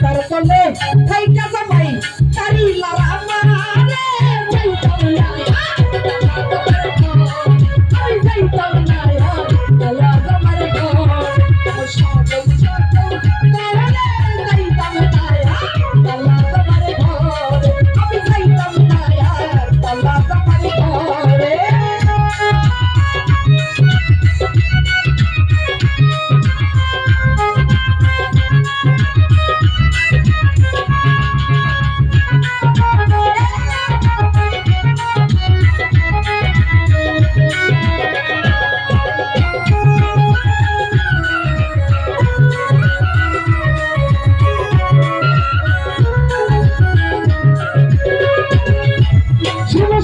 তার চলে থাইকা জামাই তারি লারা আমারে যাইতাম না আমি যাইতাম না তালা জামার ঘর সজল সজল তারে যাইতাম না তালা জামার ঘর আমি যাইতাম না তালা জামার ঘরে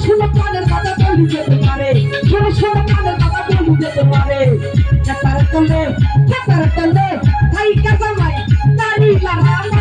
শোনো কানের কথা বলি যেতে পারে শোনো কানের কথা বলি যেতে পারে তার তলে থাইকা জামাই তারি লারা